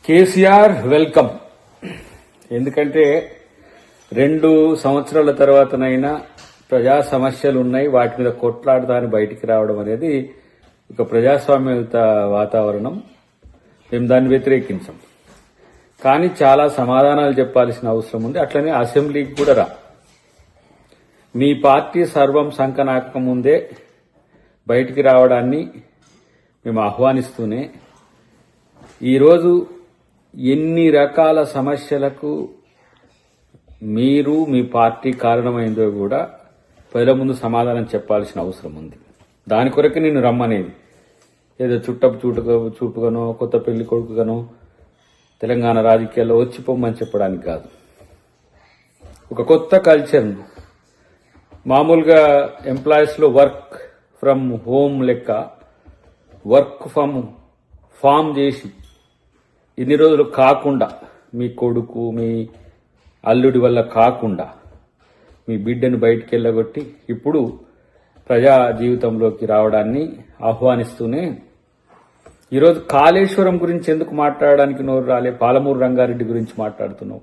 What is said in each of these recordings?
KCR welcome. ఎందుకంటే 2 సంవత్సరాల తర్వాతనైనా ప్రజా సమస్యలు ఉన్నాయి, వాటి మీద కొట్లాడదాని బయటికి రావడం అనేది ఒక ప్రజాస్వామ్యయుత వాతావరణం. మేము దాన్ని వ్యతిరేకించాం, కానీ చాలా సమాధానాలు చెప్పాల్సిన అవసరం ఉంది. అట్లనే అసెంబ్లీకి కూడా రా. మీ పార్టీ సర్వం సంకనాక ముందే బయటికి రావడాన్ని మేము ఆహ్వానిస్తూనే ఈరోజు ఎన్ని రకాల సమస్యలకు మీరు మీ పార్టీ కారణమైందో కూడా ప్రజల ముందు సమాధానం చెప్పాల్సిన అవసరం ఉంది. దాని కొరకు నేను రమ్మనేది ఏదో చూపుగానో కొత్త పెళ్లి కొడుకుగానో తెలంగాణ రాజకీయాల్లో వచ్చిపోమని చెప్పడానికి కాదు. ఒక కొత్త కల్చర్, మామూలుగా ఎంప్లాయీస్లో వర్క్ ఫ్రమ్ హోమ్ లెక్క వర్క్ ఫ్రమ్ ఫామ్ చేసి ఇన్ని రోజులు కాకుండా, మీ కొడుకు మీ అల్లుడి వల్ల కాకుండా మీ బిడ్డను బయటికి వెళ్ళగొట్టి ఇప్పుడు ప్రజా జీవితంలోకి రావడాన్ని ఆహ్వానిస్తూనే ఈరోజు కాళేశ్వరం గురించి ఎందుకు మాట్లాడడానికి నోరు రాలే? పాలమూరు రంగారెడ్డి గురించి మాట్లాడుతున్నావు.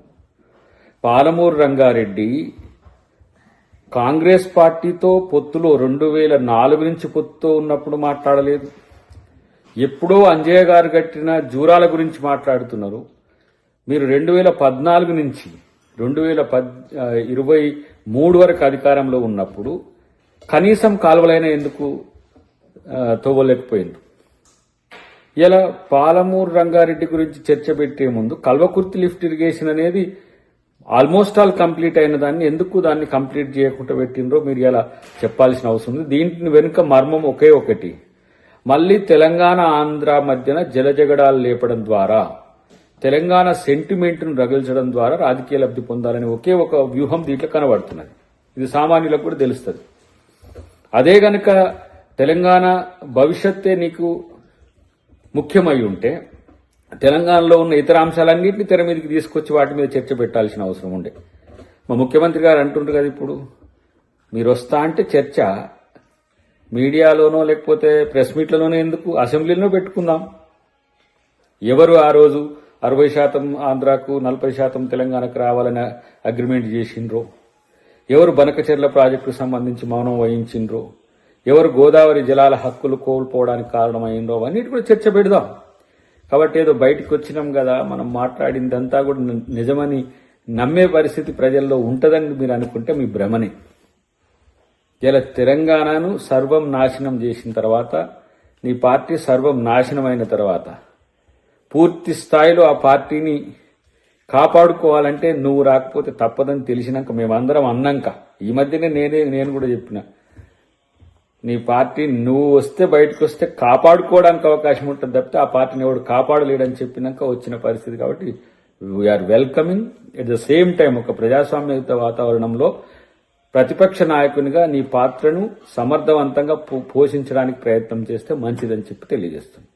పాలమూరు రంగారెడ్డి కాంగ్రెస్ పార్టీతో పొత్తులో 2004 నుంచి పొత్తుతో ఉన్నప్పుడు మాట్లాడలేదు. ఎప్పుడో అంజయ్య గారు కట్టిన జూరాల గురించి మాట్లాడుతున్నారు. మీరు 2014 నుంచి 2023 వరకు అధికారంలో ఉన్నప్పుడు కనీసం కాలువలైనా ఎందుకు తవ్వలేకపోయింది? ఇలా పాలమూరు రంగారెడ్డి గురించి చర్చ పెట్టే ముందు కల్వకుర్తి లిఫ్ట్ ఇరిగేషన్ అనేది ఆల్మోస్ట్ ఆల్ కంప్లీట్ అయిన దాన్ని ఎందుకు దాన్ని కంప్లీట్ చేయకుండా పెట్టినరో మీరు ఇలా చెప్పాల్సిన అవసరం ఉంది. దీంట్లో వెనుక మర్మం ఒకే ఒకటి, మళ్లీ తెలంగాణ ఆంధ్ర మధ్యన జలజగడాలు లేపడం ద్వారా, తెలంగాణ సెంటిమెంట్ను రగిల్చడం ద్వారా రాజకీయ లబ్ధి పొందాలని ఒకే ఒక వ్యూహం దీంట్లో కనబడుతున్నది. ఇది సామాన్యులకు కూడా తెలుస్తుంది. అదే గనక తెలంగాణ భవిష్యత్తే నీకు ముఖ్యమై ఉంటే తెలంగాణలో ఉన్న ఇతర అంశాలన్నింటినీ తెర మీదకి తీసుకొచ్చి వాటి మీద చర్చ పెట్టాల్సిన అవసరం ఉండే. మా ముఖ్యమంత్రి గారు అంటుండ్రు కదా, ఇప్పుడు మీరు వస్తా అంటే చర్చ మీడియాలోనో లేకపోతే ప్రెస్ మీట్లలోనో ఎందుకు, అసెంబ్లీలో పెట్టుకుందాం. ఎవరు ఆ రోజు 60% ఆంధ్రాకు 40% తెలంగాణకు రావాలని అగ్రిమెంట్ చేసిండ్రో, ఎవరు బనకచెర్ల ప్రాజెక్టుకు సంబంధించి మౌనం వహించిండ్రో, ఎవరు గోదావరి జలాల హక్కులు కోల్పోవడానికి కారణమైందో అన్నిటి కూడా చర్చ పెడదాం. కాబట్టి ఏదో బయటకు వచ్చినాం కదా, మనం మాట్లాడిందంతా కూడా నిజమని నమ్మే పరిస్థితి ప్రజల్లో ఉంటుందని మీరు అనుకుంటే మీ భ్రమనే. ఇలా తెలంగాణను సర్వం నాశనం చేసిన తర్వాత, నీ పార్టీ సర్వం నాశనం అయిన తర్వాత పూర్తి స్థాయిలో ఆ పార్టీని కాపాడుకోవాలంటే నువ్వు రాకపోతే తప్పదని తెలిసినాక, మేమందరం అన్నాక, ఈ మధ్యనే నేను కూడా చెప్పిన, నీ పార్టీ నువ్వు వస్తే బయటకు వస్తే కాపాడుకోవడానికి అవకాశం ఉంటుంది తప్పితే ఆ పార్టీని ఎవడు కాపాడలేడని చెప్పినాక వచ్చిన పరిస్థితి. కాబట్టి we are welcoming. At the same time ఒక ప్రజాస్వామ్యయుత వాతావరణంలో ప్రతిపక్ష నాయకునిగా నీ పాత్రను సమర్థవంతంగా పోషించడానికి ప్రయత్నం చేస్తే మంచిదని చెప్పి తెలియజేస్తుంది.